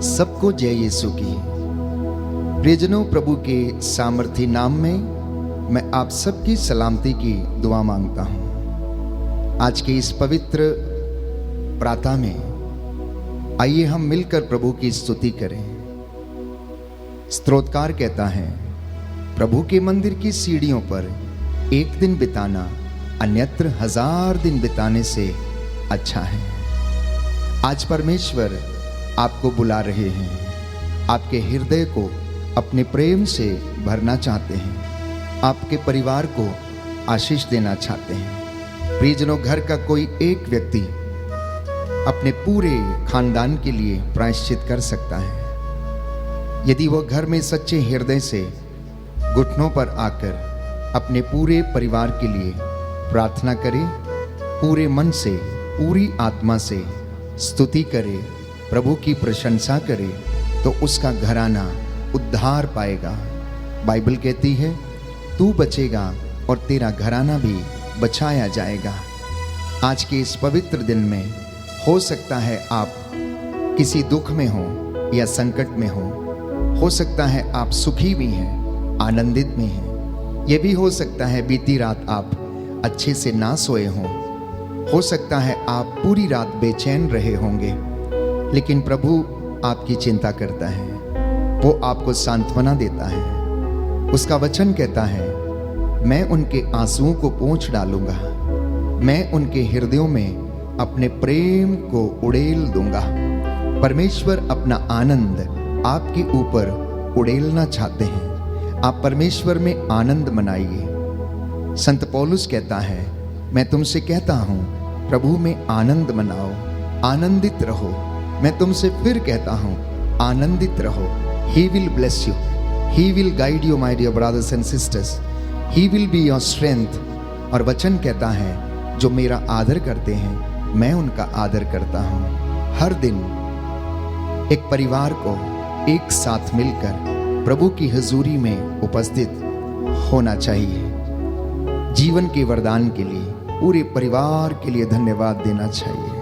सबको जय यीशु की। प्रियजनों, प्रभु के सामर्थी नाम में मैं आप सबकी सलामती की दुआ मांगता हूं। आज के इस पवित्र प्रातः में आइए हम मिलकर प्रभु की स्तुति करें। स्तोत्रकार कहता है, प्रभु के मंदिर की सीढ़ियों पर एक दिन बिताना अन्यत्र 1000 दिन बिताने से अच्छा है। आज परमेश्वर आपको बुला रहे हैं, आपके हृदय को अपने प्रेम से भरना चाहते हैं, आपके परिवार को आशीष देना चाहते हैं। प्रियजनों, घर का कोई एक व्यक्ति अपने पूरे खानदान के लिए प्रायश्चित कर सकता है। यदि वह घर में सच्चे हृदय से घुटनों पर आकर अपने पूरे परिवार के लिए प्रार्थना करे, पूरे मन से, पूरी आत्मा से स्तुति करे, प्रभु की प्रशंसा करे, तो उसका घराना उद्धार पाएगा। बाइबल कहती है, तू बचेगा और तेरा घराना भी बचाया जाएगा। आज के इस पवित्र दिन में हो सकता है आप किसी दुख में हो या संकट में हो सकता है आप सुखी भी हैं, आनंदित में हैं। यह भी हो सकता है बीती रात आप अच्छे से ना सोए हों, हो सकता है आप पूरी रात बेचैन रहे होंगे, लेकिन प्रभु आपकी चिंता करता है, वो आपको सांत्वना देता है। उसका वचन कहता है, मैं उनके आंसुओं को पोंछ डालूंगा, मैं उनके हृदयों में अपने प्रेम को उड़ेल दूंगा। परमेश्वर अपना आनंद आपके ऊपर उड़ेलना चाहते हैं। आप परमेश्वर में आनंद मनाइए। संत पौलुस कहता है, मैं तुमसे कहता हूं, प्रभु में आनंद मनाओ, आनंदित रहो। मैं तुमसे फिर कहता हूं, आनंदित रहो। He will bless you. He will guide you, my dear brothers and sisters. He will be your strength. और वचन कहता है, जो मेरा आदर करते हैं, मैं उनका आदर करता हूं। हर दिन एक परिवार को एक साथ मिलकर प्रभु की हुजूरी में उपस्थित होना चाहिए। जीवन के वरदान के लिए, पूरे परिवार के लिए धन्यवाद देना चाहिए।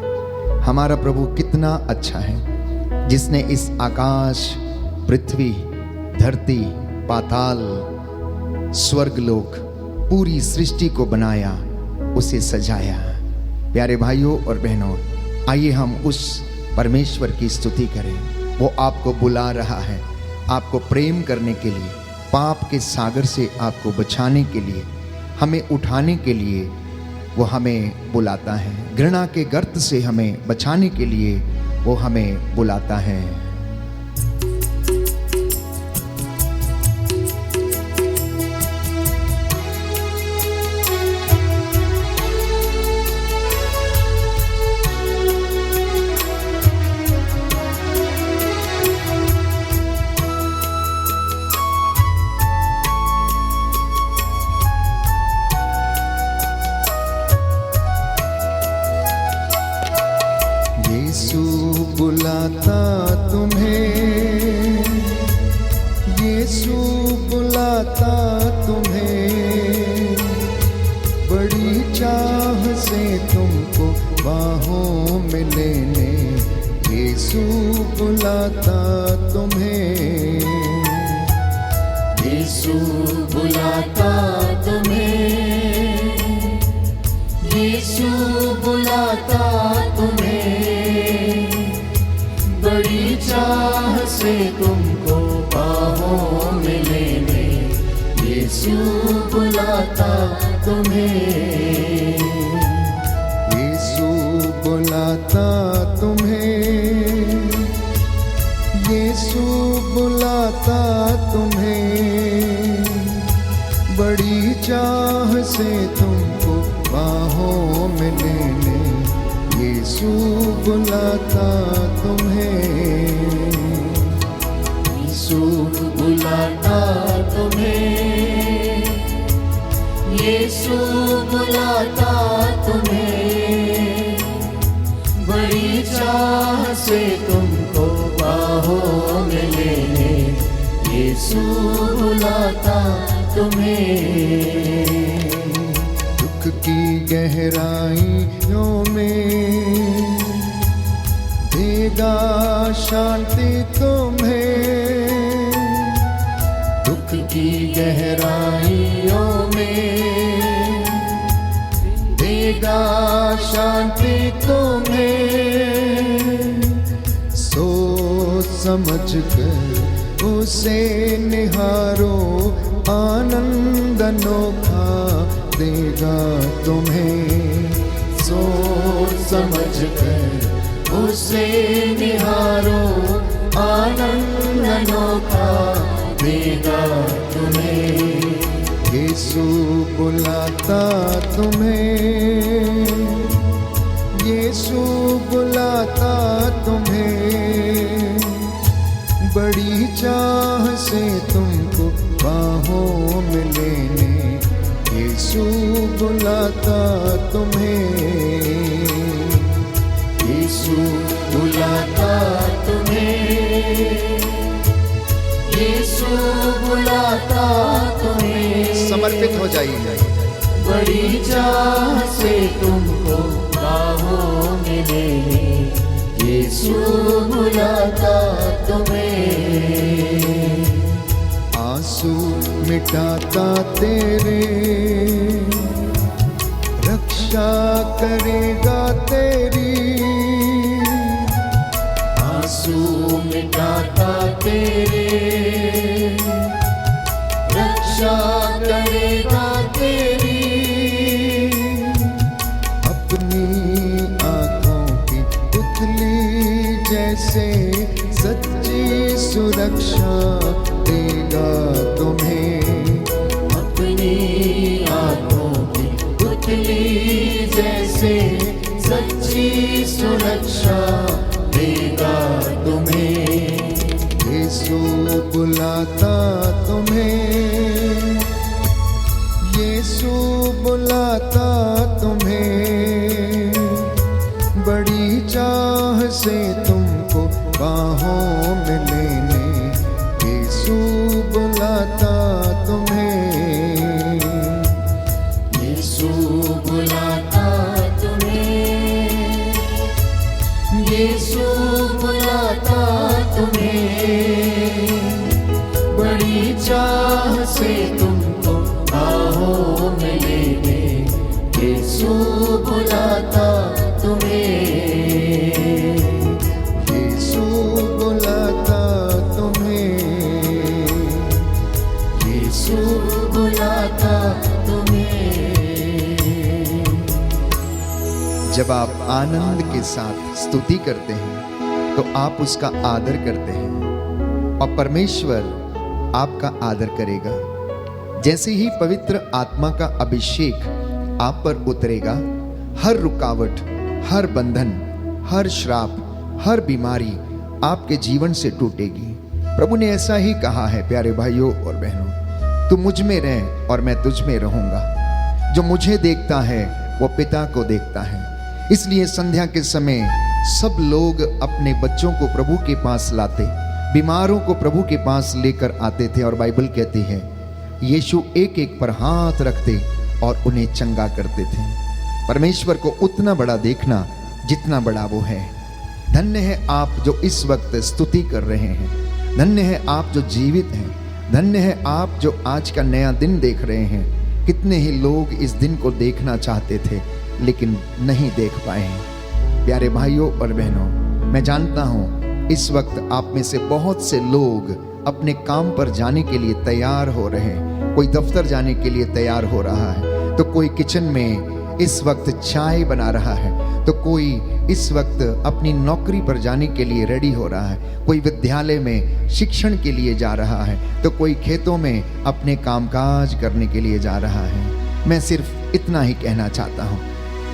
हमारा प्रभु कितना अच्छा है, जिसने इस आकाश, पृथ्वी, धरती, पाताल, स्वर्गलोक, पूरी सृष्टि को बनाया, उसे सजाया। प्यारे भाइयों और बहनों, आइए हम उस परमेश्वर की स्तुति करें। वो आपको बुला रहा है, आपको प्रेम करने के लिए, पाप के सागर से आपको बचाने के लिए, हमें उठाने के लिए वो हमें बुलाता है। घृणा के गर्त से हमें बचाने के लिए वो हमें बुलाता है। यीशु बुलाता तुम्हें, यीशु बुलाता तुम्हें, बड़ी चाह से तुमको बाहों में लेने। यीशु बुलाता तुम्हें, यीशु बुलाता तुम्हें, यीशु बुलाता तुम्हें, बड़ी चाह से तुमको बाहों में लेने। यीशु बुलाता तुम्हें, यीशु बुलाता तुम्हें, यीशु बुलाता तुम्हें, बड़ी चाह से तुमको बाहों में लेने। यीशु बुलाता तुम्हें, यीशु बुलाता तुम्हें, यीशु बुलाता तुम्हें, बड़ी चाह से तुमको बाहों में लेने। यीशु बुलाता तुम्हें। दुख की गहराइयों में देगा शांति तुम्हें, दुख की गहराइयों में देगा शांति तुम्हें। सोच समझ कर उसे निहारो, आनंद अनोखा देगा तुम्हें। सोच समझ कर उसे निहारो, आनंद अनोखा देगा तुम्हें। यीशु बुलाता तुम्हें, यीशु बुलाता तुम्हें, बड़ी चाह से तुमको बाहों में लेने। यीशु बुलाता तुम्हें, यीशु बुलाता तुम्हें, यीशु बुलाता तुम्हें। समर्पित हो जाइए। बड़ी चाह से तुमको बाहों में लेने। यीशु बुलाता तुम्हें। आंसू मिटाता तेरे, रक्षा करेगा तेरी। आंसू मिटाता तेरे, रक्षा करेगा तेरी। अपनी आंखों की पुतली जैसे सच्ची सुरक्षा देगा तुम्हें। अपनी आंखों की पुतली जैसे सच्ची सुरक्षा देगा तुम्हें। यीशु बुलाता तुम्हें, यीशु बुलाता तुम्हें, बड़ी चाह से तुमको बाहों में लेने। यीशु बुलाता तुम्हें, यीशु बुलाता तुम्हें, यीशु बुलाता तुम्हें। बड़ी चाह से तुमको बाहों में लेने। यीशु बुलाता तुम्हें, यीशु बुलाता तुम्हें, यीशु बुलाता तुम्हें। जब आप आनंद के साथ स्तुति करते हैं तो आप उसका आदर करते हैं और परमेश्वर आपका आदर करेगा। जैसे ही पवित्र आत्मा का अभिषेक आप पर उतरेगा, हर रुकावट, हर बंधन, हर श्राप, हर बीमारी आपके जीवन से टूटेगी। प्रभु ने ऐसा ही कहा है, प्यारे भाइयों और बहनों, तू मुझ में रह और मैं तुझ में रहूंगा। जो मुझे देखता है वो पिता को देखता है। इसलिए संध्या के समय सब लोग अपने बच्चों को प्रभु के पास लाते, बीमारों को प्रभु के पास लेकर आते थे और बाइबल कहती है यीशु एक एक पर हाथ रखते और उन्हें चंगा करते थे। परमेश्वर को उतना बड़ा देखना जितना बड़ा वो है। धन्य है आप जो इस वक्त स्तुति कर रहे हैं। धन्य है आप जो जीवित हैं। धन्य है आप जो आज का नया दिन देख रहे हैं। कितने ही लोग इस दिन को देखना चाहते थे लेकिन नहीं देख पाए। प्यारे भाइयों और बहनों, मैं जानता हूं इस वक्त आप में से बहुत से लोग अपने काम पर जाने के लिए तैयार हो रहे हैं। कोई दफ्तर जाने के लिए तैयार हो रहा है, तो कोई किचन में इस वक्त चाय बना रहा है, तो कोई इस वक्त अपनी नौकरी पर जाने के लिए रेडी हो रहा है, कोई विद्यालय में शिक्षण के लिए जा रहा है, तो कोई खेतों में अपने कामकाज करने के लिए जा रहा है। मैं सिर्फ इतना ही कहना चाहता हूँ,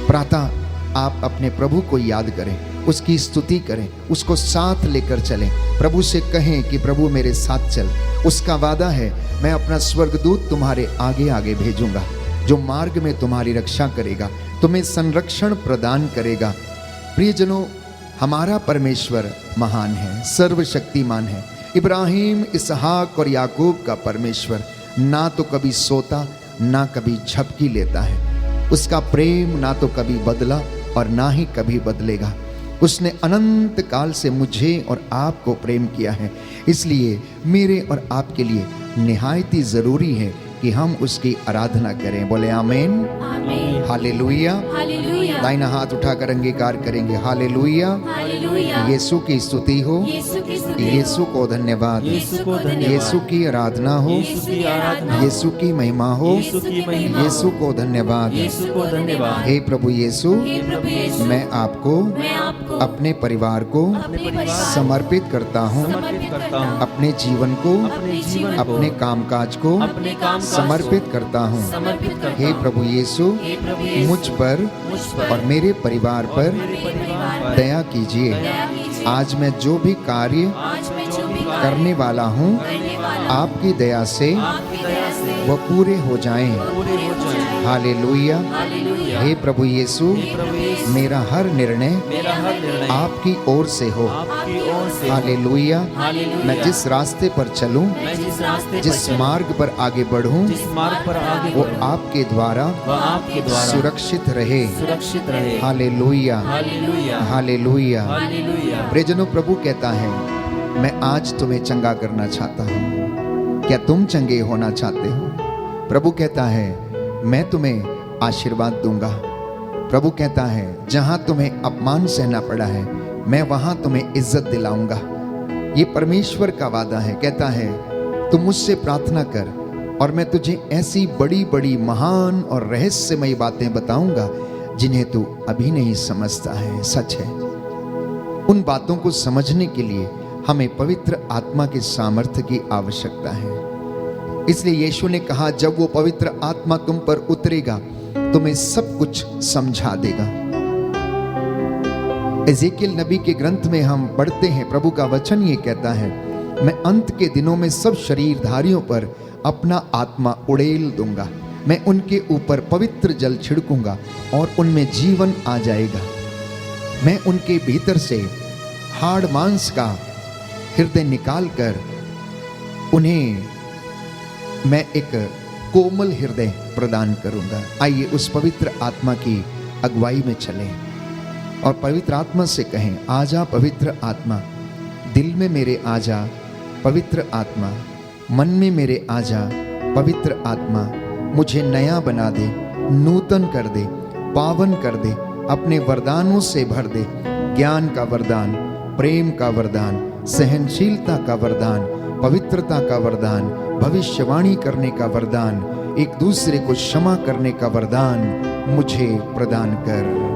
प्रातः आप अपने प्रभु को याद करें, उसकी स्तुति करें, उसको साथ लेकर चलें। प्रभु से कहें कि प्रभु मेरे साथ चल। उसका वादा है, मैं अपना स्वर्गदूत तुम्हारे आगे आगे भेजूंगा, जो मार्ग में तुम्हारी रक्षा करेगा, तुम्हें संरक्षण प्रदान करेगा। प्रियजनों, हमारा परमेश्वर महान है, सर्वशक्तिमान है। इब्राहिम, इसहाक और याकूब का परमेश्वर ना तो कभी सोता ना कभी झपकी लेता है। उसका प्रेम ना तो कभी बदला और ना ही कभी बदलेगा। उसने अनंत काल से मुझे और आपको प्रेम किया है। इसलिए मेरे और आपके लिए निहायत ही जरूरी है कि हम उसकी आराधना करें। बोले आमीन, आमीन, हालेलुया। हालेलुया, दाहिना हाथ उठाकर अंगीकार करेंगे। हालेलुया। हालेलुया। यीशु की स्तुति हो, यीशु की स्तुति, यीशु को धन्यवाद, यीशु को धन्यवाद, यीशु की आराधना हो, यीशु की आराधना, यीशु की महिमा हो, यीशु की महिमा, यीशु को धन्यवाद। यीशु को धन्यवाद। हे प्रभु यीशु, हे प्रभु यीशु, मैं आपको मैं आपको अपने परिवार को अपने परिवार समर्पित करता हूँ, समर्पित करता हूँ, अपने जीवन को, अपने जीवन को, अपने कामकाज को अपने कामकाज को समर्पित करता हूँ। समर्पित करता हे हूँ। प्रभु यीशु, हे प्रभु यीशु, मुझ पर मुझ पर और मेरे परिवार पर मेरे परिवार पर दया कीजिए। दया कीजिए। आज मैं जो भी कार्य आज मैं जो भी करने वाला हूँ, करने वाला आपकी दया से आपकी दया से वह पूरे हो जाएं। पूरे हो जाए। हालेलुया। हालेलुया। हे प्रभु यीशु, हे प्रभु यीशु, मेरा हर निर्णय मेरा हर निर्णय आपकी ओर से हो। आपकी ओर से हो। हालेलुया। हालेलुया। मैं जिस रास्ते पर चलूं, मैं जिस रास्ते पर जिस चलूं, मार्ग पर आगे बढ़ूं, जिस मार्ग पर आगे वो बढ़ूं, आपके द्वारा वह आपके द्वारा सुरक्षित रहे। सुरक्षित रहे। Hallelujah, hallelujah, hallelujah. हालेलुया। प्रियजनों, प्रभु कहता है, मैं आज तुम्हें चंगा करना चाहता हूँ। क्या तुम चंगे होना चाहते हो? प्रभु कहता है, मैं तुम्हें आशीर्वाद दूंगा। प्रभु कहता है, जहां तुम्हें अपमान सहना पड़ा है, मैं वहां तुम्हें इज्जत दिलाऊंगा। ये परमेश्वर का वादा है। कहता है, तू मुझसे प्रार्थना कर और मैं तुझे ऐसी बड़ी बड़ी महान और रहस्यमयी बातें बताऊंगा जिन्हें तू अभी नहीं समझता है। सच है, उन बातों को समझने के लिए हमें पवित्र आत्मा के सामर्थ्य की आवश्यकता है। इसलिए यीशु ने कहा, जब वो पवित्र आत्मा तुम पर उतरेगा, तुम्हें सब कुछ समझा देगा। एजेकियल नबी के ग्रंथ में हम पढ़ते हैं, प्रभु का वचन ये कहता है, मैं अंत के दिनों में सब शरीरधारियों पर अपना आत्मा उड़ेल दूंगा। मैं उनके ऊपर पवित्र जल छिड़कूंगा और उनमें जीवन आ जाएगा। मैं उनके भीतर से हाड़ मांस का हृदय निकालकर उन्हें मैं एक कोमल हृदय प्रदान करूंगा। आइए उस पवित्र आत्मा की अगुवाई में चलें और पवित्र आत्मा से कहें, आजा पवित्र आत्मा, दिल में मेरे आजा पवित्र आत्मा, मन में मेरे आजा पवित्र आत्मा, मुझे नया बना दे, नूतन कर दे, पावन कर दे, अपने वरदानों से भर दे। ज्ञान का वरदान, प्रेम का वरदान, सहनशीलता का वरदान, पवित्रता का वरदान, भविष्यवाणी करने का वरदान, एक दूसरे को क्षमा करने का वरदान मुझे प्रदान कर।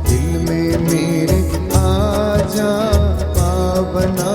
दिल में मेरे आजा पावना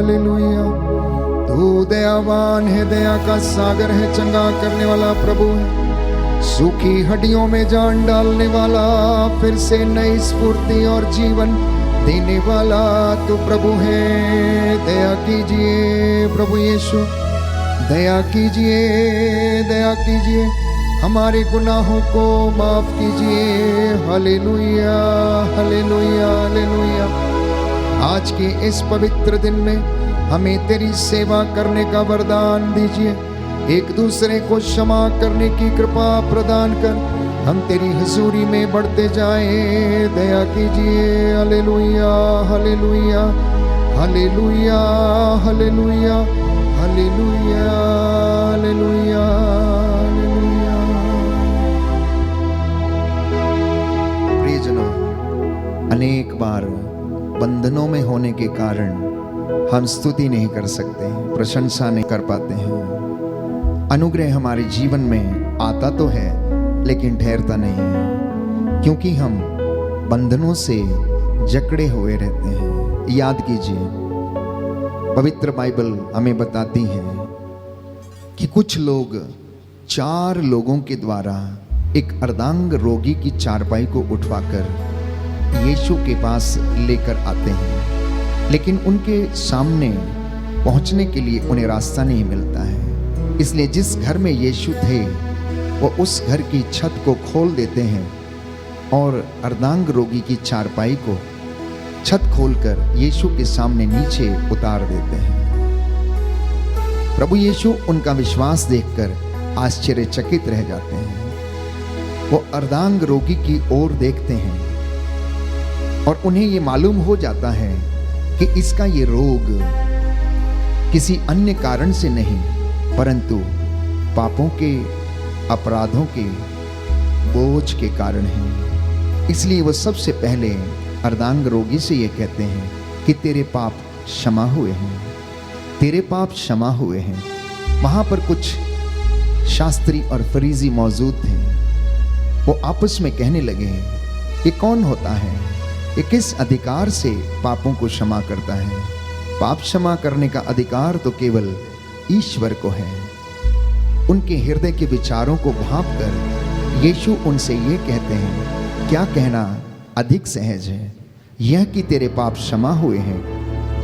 हालेलुया। तू दयावान है, दया का सागर है, चंगा करने वाला प्रभु है, सूखी हड्डियों में जान डालने वाला, फिर से नई स्फूर्ति और जीवन देने वाला तू प्रभु है। दया कीजिए प्रभु यीशु, दया कीजिए, दया कीजिए, हमारे गुनाहों को माफ कीजिए। Hallelujah hallelujah hallelujah. आज के इस पवित्र दिन में हमें तेरी सेवा करने का वरदान दीजिए, एक दूसरे को क्षमा करने की कृपा प्रदान कर हम तेरी हुजूरी में बढ़ते जाएं। दया कीजिए। Hallelujah hallelujah hallelujah hallelujah hallelujah hallelujah hallelujah. प्रियजनों, अनेक बार बंधनों में होने के कारण हम स्तुति नहीं कर सकते हैं, प्रशंसा नहीं कर पाते हैं। अनुग्रह हमारे जीवन में आता तो है लेकिन ठहरता नहीं है, क्योंकि हम बंधनों से जकड़े हुए रहते हैं। याद कीजिए, पवित्र बाइबल हमें बताती है कि कुछ लोग 4 लोगों के द्वारा एक अर्धांग रोगी की चारपाई को उठवाकर यीशु के पास लेकर आते हैं, लेकिन उनके सामने पहुंचने के लिए उन्हें रास्ता नहीं मिलता है। इसलिए जिस घर में यीशु थे वो उस घर की छत को खोल देते हैं और अर्धांग रोगी की चारपाई को छत खोलकर यीशु के सामने नीचे उतार देते हैं। प्रभु यीशु उनका विश्वास देखकर आश्चर्यचकित रह जाते हैं। वो अर्धांग रोगी की ओर देखते हैं और उन्हें ये मालूम हो जाता है कि इसका ये रोग किसी अन्य कारण से नहीं, परंतु पापों के, अपराधों के बोझ के कारण है। इसलिए वो सबसे पहले अर्धांग रोगी से ये कहते हैं कि तेरे पाप क्षमा हुए हैं, तेरे पाप क्षमा हुए हैं। वहां पर कुछ शास्त्री और फरीसी मौजूद थे। वो आपस में कहने लगे, ये कौन होता है, ये किस अधिकार से पापों को क्षमा करता है? पाप क्षमा करने का अधिकार तो केवल ईश्वर को है। उनके हृदय के विचारों को भांपकर यीशु उनसे ये कहते हैं, क्या कहना अधिक सहज है, यह कि तेरे पाप क्षमा हुए हैं,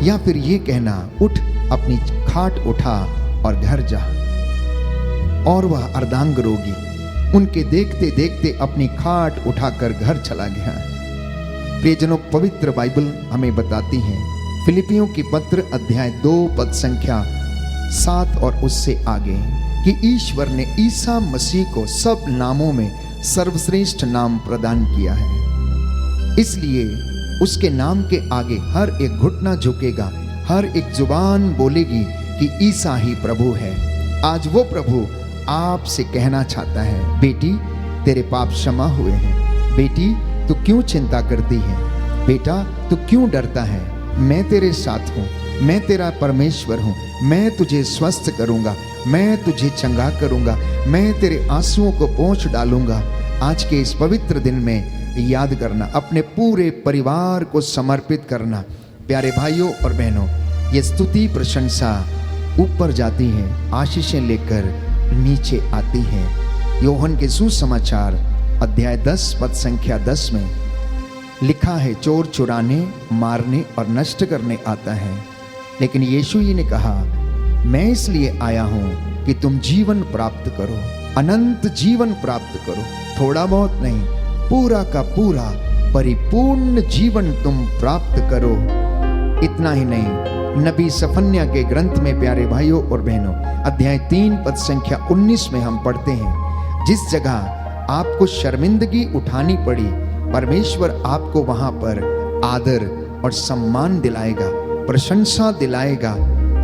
या फिर ये कहना उठ अपनी खाट उठा और घर जा? और वह अर्धांग रोगी उनके देखते देखते अपनी खाट उठाकर घर चला गया। प्रियजनों, पवित्र बाइबल हमें बताती है, फिलिपियों की पत्र अध्याय 2 पद संख्या 7 और उससे आगे, कि ईश्वर ने ईसा मसीह को सब नामों में सर्वश्रेष्ठ नाम प्रदान किया है। इसलिए उसके नाम के आगे हर एक घुटना झुकेगा, हर एक जुबान बोलेगी कि ईसा ही प्रभु है। आज वो प्रभु आपसे कहना चाहता है, बेटी तेरे पाप क्षमा हुए हैं। बेटी तू क्यों चिंता करती है? बेटा तू क्यों डरता है? मैं तेरे साथ हूँ, मैं तेरा परमेश्वर हूँ, मैं तुझे स्वस्थ करूँगा, मैं तुझे चंगा करूँगा, मैं तेरे आंसुओं को पोंछ डालूँगा। आज के इस पवित्र दिन में याद करना, अपने पूरे परिवार को समर्पित करना। प्यारे भाइयों और बहनों, ये स्तुति प्रशंसा ऊपर जाती है, आशीषें लेकर नीचे आती है। योहन के सुसमाचार अध्याय 10 पद संख्या 10 में लिखा है, चोर चुराने, मारने और नष्ट करने आता है, लेकिन यीशु जी ने कहा, मैं इसलिए आया हूं कि तुम जीवन प्राप्त करो, अनंत जीवन प्राप्त करो। थोड़ा बहुत नहीं, पूरा का पूरा परिपूर्ण जीवन तुम प्राप्त करो। इतना ही नहीं, नबी सफन्या के ग्रंथ में प्यारे भाइयों और बहनों अध्याय 3 पद संख्या 19 में हम पढ़ते हैं, जिस जगह आपको शर्मिंदगी उठानी पड़ी, परमेश्वर आपको वहां पर आदर और सम्मान दिलाएगा, प्रशंसा दिलाएगा।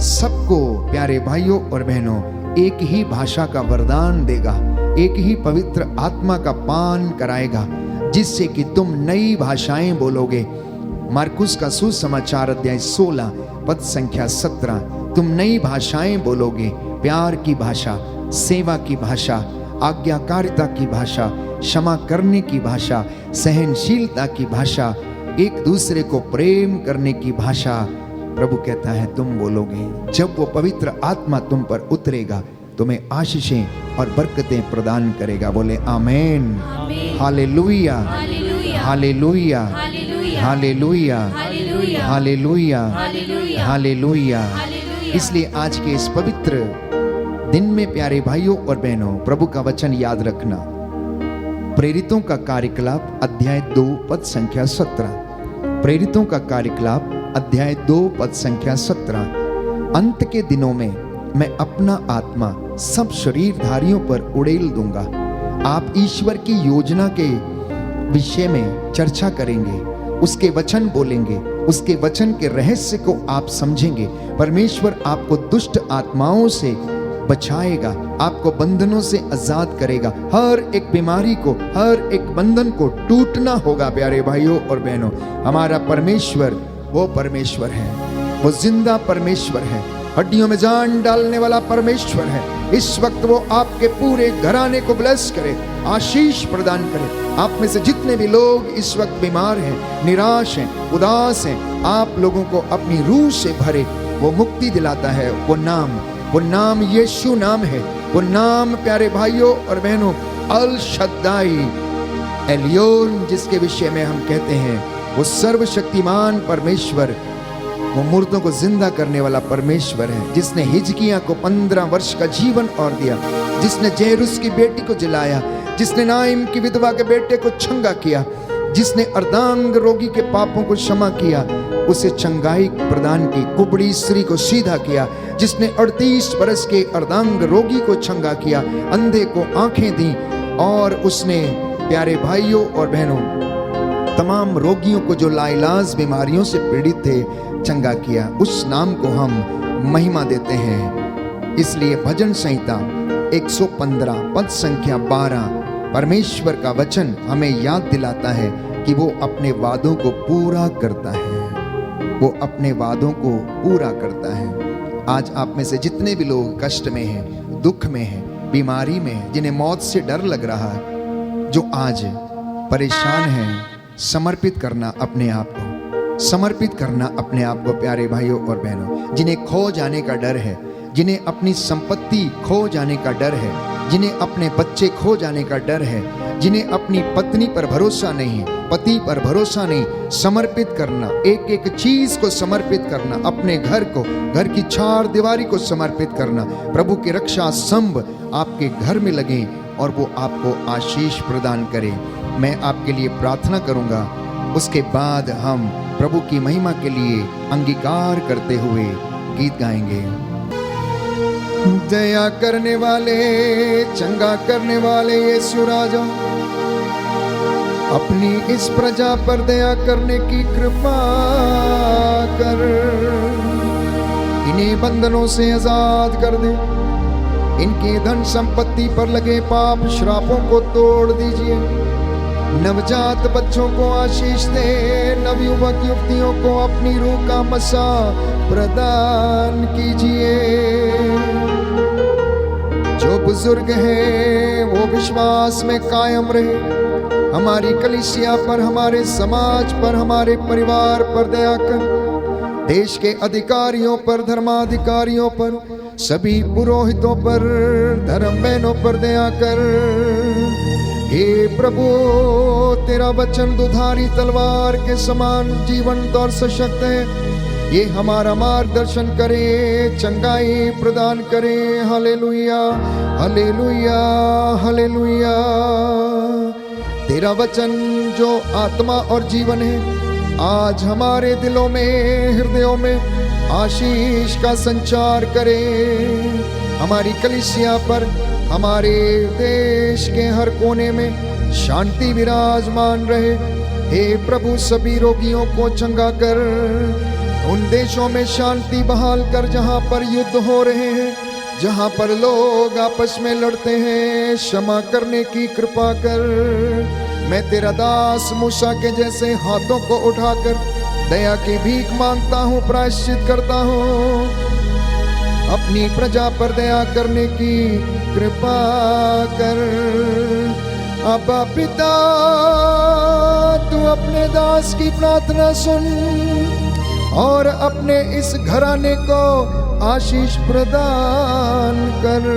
सबको प्यारे भाइयों और बहनों एक ही भाषा का वरदान देगा, एक ही पवित्र आत्मा का पान कराएगा, जिससे कि तुम नई भाषाएं बोलोगे। मार्कुस का सुसमाचार अध्याय 16 पद संख्या 17, तुम नई भाषाएं बोलोगे, प्यार की भाषा, सेवा की भाषा, आज्ञाकारिता की भाषा, क्षमा करने की भाषा, सहनशीलता की भाषा, एक दूसरे को प्रेम करने की भाषा, प्रभु कहता है तुम बोलोगे। जब वो पवित्र आत्मा तुम पर उतरेगा, तुम्हें आशीषें और बरकतें प्रदान करेगा। बोले आमेन, आमीन। Hallelujah, hallelujah, hallelujah, hallelujah, hallelujah, hallelujah, hallelujah, hallelujah, hallelujah. Hallelujah. इसलिए आज के इस पवित्र दिन में प्यारे भाइयों और बहनों, प्रभु का वचन याद रखना। प्रेरितों का कार्यकलाप अध्याय 2 पद संख्या 17। प्रेरितों का कार्यकलाप अध्याय 2 पद संख्या 17। अंत के दिनों में मैं अपना आत्मा सब शरीरधारियों पर उड़ेल दूंगा। आप ईश्वर की योजना के विषय में चर्चा करेंगे, उसके वचन बोलेंगे, उसके वचन के रहस्य को आप समझेंगे। परमेश्वर आपको दुष्ट आत्माओं से बचाएगा, आपको बंधनों से आजाद करेगा। हर एक बीमारी को, हर एक बंधन को टूटना होगा। प्यारे भाइयों और बहनों, हमारा परमेश्वर वो परमेश्वर है, वो जिंदा परमेश्वर है, हड्डियों में जान डालने वाला परमेश्वर है। इस वक्त वो आपके पूरे घराने को ब्लेस करे, आशीष प्रदान करे। आप में से जितने भी लोग इस वक्त बीमार हैं, निराश हैं, उदास हैं, आप लोगों को अपनी रूह से भरे। वो मुक्ति दिलाता है। वो नाम यीशु नाम है। वो नाम प्यारे भाइयों और बहनों अल शद्दाई, एलियोन, जिसके विषय में हम कहते हैं वो सर्वशक्तिमान परमेश्वर, वो मुर्दों को जिंदा करने वाला परमेश्वर है। जिसने हिजकिय्याह को 15 वर्ष का जीवन और दिया, जिसने जेरुस की बेटी को जिलाया, जिसने नाइम की विधवा के बेटे को छंगा किया, जिसने अर्धांग रोगी के पापों को क्षमा किया, उसे चंगाई प्रदान की, कुबड़ी स्त्री को सीधा किया, जिसने 38 बरस के अर्धांग रोगी को छंगा किया, अंधे को आंखें दी, और उसने प्यारे भाइयों और बहनों तमाम रोगियों को जो लाइलाज बीमारियों से पीड़ित थे चंगा किया। उस नाम को हम महिमा देते हैं। इसलिए भजन संहिता 115 पद संख्या 12 परमेश्वर का वचन हमें याद दिलाता है कि वो अपने वादों को पूरा करता है। वो अपने वादों को पूरा करता है। आज आप में से जितने भी लोग कष्ट में हैं, दुख में हैं, बीमारी में हैं, जिन्हें मौत से डर लग रहा है, जो आज परेशान हैं, समर्पित करना अपने आप को, समर्पित करना अपने आप को प्यारे भाइयों और बहनों। जिन्हें खो जाने का डर है, जिन्हें अपनी संपत्ति खो जाने का डर है, जिन्हें अपने बच्चे खो जाने का डर है, जिन्हें अपनी पत्नी पर भरोसा नहीं है, पति पर भरोसा नहीं, समर्पित करना, एक एक चीज को समर्पित करना, अपने घर को, घर की 4 दीवारी को समर्पित करना। प्रभु के रक्षा स्तंभ आपके घर में लगे और वो आपको आशीष प्रदान करे। मैं आपके लिए प्रार्थना करूंगा, उसके बाद हम प्रभु की महिमा के लिए अंगीकार करते हुए गीत गाएंगे। दया करने वाले, चंगा करने वाले यीशु राजा, अपनी इस प्रजा पर दया करने की कृपा कर। इन्हें बंधनों से आजाद कर दे, इनकी धन संपत्ति पर लगे पाप श्रापों को तोड़ दीजिए। नवजात बच्चों को आशीष दे, नवयुवक युवतियों को अपनी रूह का मसा प्रदान कीजिए। जो बुजुर्ग हैं वो विश्वास में कायम रहे। हमारी कलीसिया पर, हमारे समाज पर, हमारे परिवार पर दया कर। देश के अधिकारियों पर, धर्माधिकारियों पर, सभी पुरोहितों पर, धर्म बहनों पर दया कर। हे प्रभु, तेरा वचन दुधारी तलवार के समान जीवंत और सशक्त है। ये हमारा मार्गदर्शन करे, चंगाई प्रदान करे। Hallelujah, hallelujah, hallelujah. तेरा वचन जो आत्मा और जीवन है, आज हमारे दिलों में, हृदयों में आशीष का संचार करे। हमारी कलीसिया पर, हमारे देश के हर कोने में शांति विराजमान रहे। हे प्रभु, सभी रोगियों को चंगा कर। उन देशों में शांति बहाल कर जहां पर युद्ध हो रहे हैं, जहां पर लोग आपस में लड़ते हैं, क्षमा करने की कृपा कर। मैं तेरा दास मूसा के जैसे हाथों को उठाकर दया की भीख मांगता हूँ, प्रायश्चित करता हूँ। अपनी प्रजा पर दया करने की कृपा कर। अब्बा पिता, तू अपने दास की प्रार्थना सुन। और अपने इस घराने को आशीष प्रदान कर।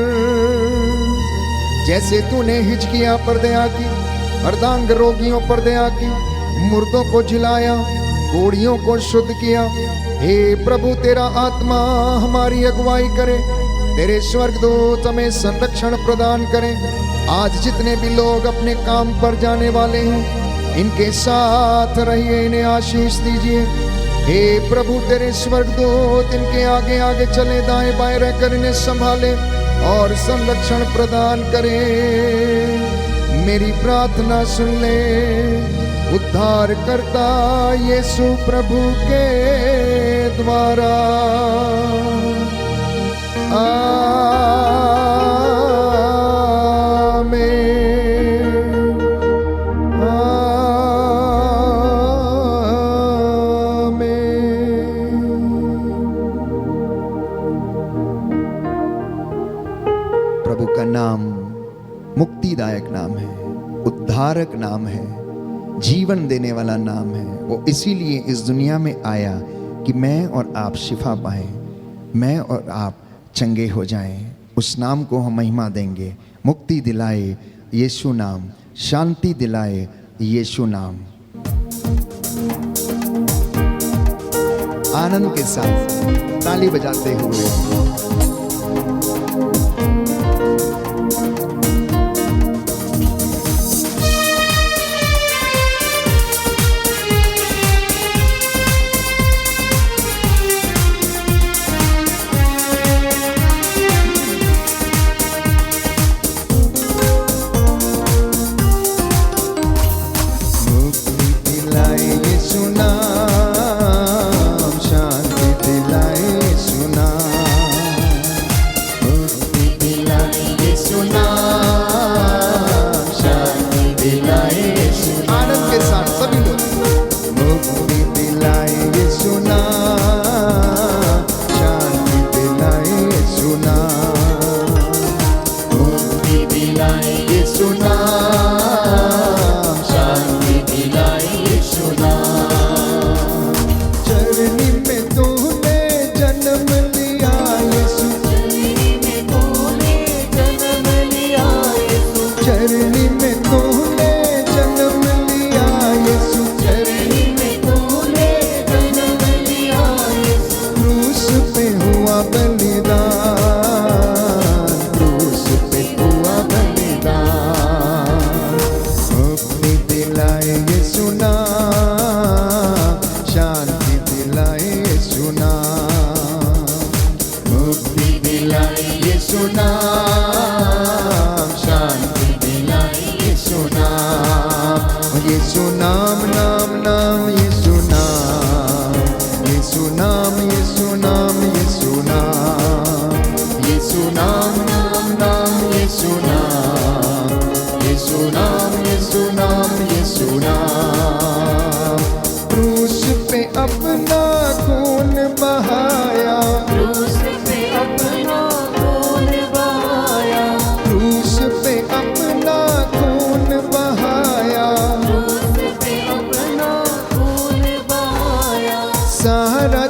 जैसे तूने हिजकिय्याह पर दया की, अर्धांग रोगियों पर दया की, मुर्दों को जिलाया, कोढ़ियों को शुद्ध किया। हे प्रभु, तेरा आत्मा हमारी अगुवाई करे, तेरे स्वर्गदूत हमें संरक्षण प्रदान करें। आज जितने भी लोग अपने काम पर जाने वाले हैं, इनके साथ रहिए, इन्हें आशीष दीजिए। हे प्रभु, तेरे स्वर्गदूत इनके आगे आगे चले, दाएं बाएं रहकर इन्हें संभाले और संरक्षण प्रदान करें। मेरी प्रार्थना सुन ले, उद्धार करता यीशु प्रभु के द्वारा। प्रभु का नाम मुक्तिदायक नाम है, उद्धारक नाम है, जीवन देने वाला नाम है। वो इसीलिए इस दुनिया में आया कि मैं और आप शिफा पाएं, मैं और आप चंगे हो जाएं। उस नाम को हम महिमा देंगे। मुक्ति दिलाए यीशु नाम, शांति दिलाए यीशु नाम। आनंद के साथ ताली बजाते हुए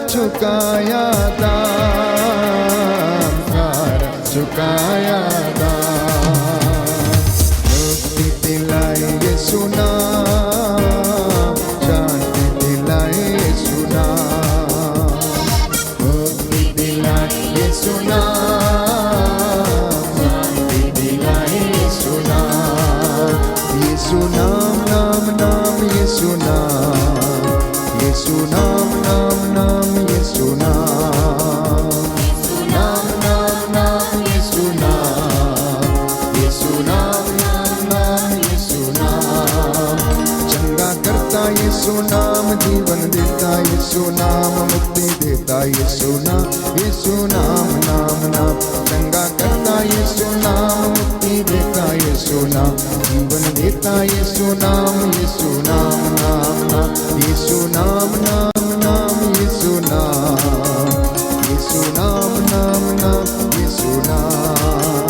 चुकाया दाम, सारा चुकाया दाम। मुक्ति दिलाए यीशु नाम, शांति दिलाए यीशु नाम। मुक्ति दिलाए यीशु नाम, शांति दिलाए यीशु नाम। यीशु नाम नाम नाम यीशु नाम, यीशु नाम नाम नाम यीशु नाम, नाम नाम नाम यीशु नाम, यीशु नाम नाम नाम यीशु नाम। चंगा करता यीशु नाम, जीवन देता यीशु नाम, मुक्ति देता यीशु नाम, यीशु नाम नाम नाम। चंगा करता यीशु नाम, मुक्ति देता यीशु नाम, जीवन देता यीशु नाम, यीशु नाम नाम नाम यीशु नाम नाम नाम यीशु नाम, यीशु नाम नाम नाम यीशु नाम,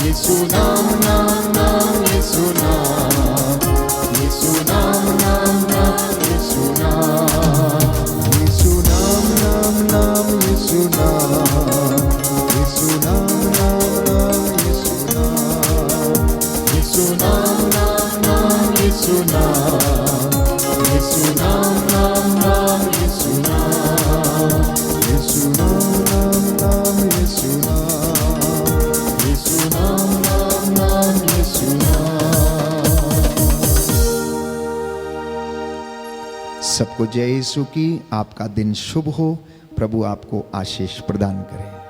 यीशु नाम नाम नाम यीशु नाम, यीशु नाम नाम नाम यीशु नाम, यीशु नाम सबको जय यीशु की। आपका दिन शुभ हो। प्रभु आपको आशीष प्रदान करे।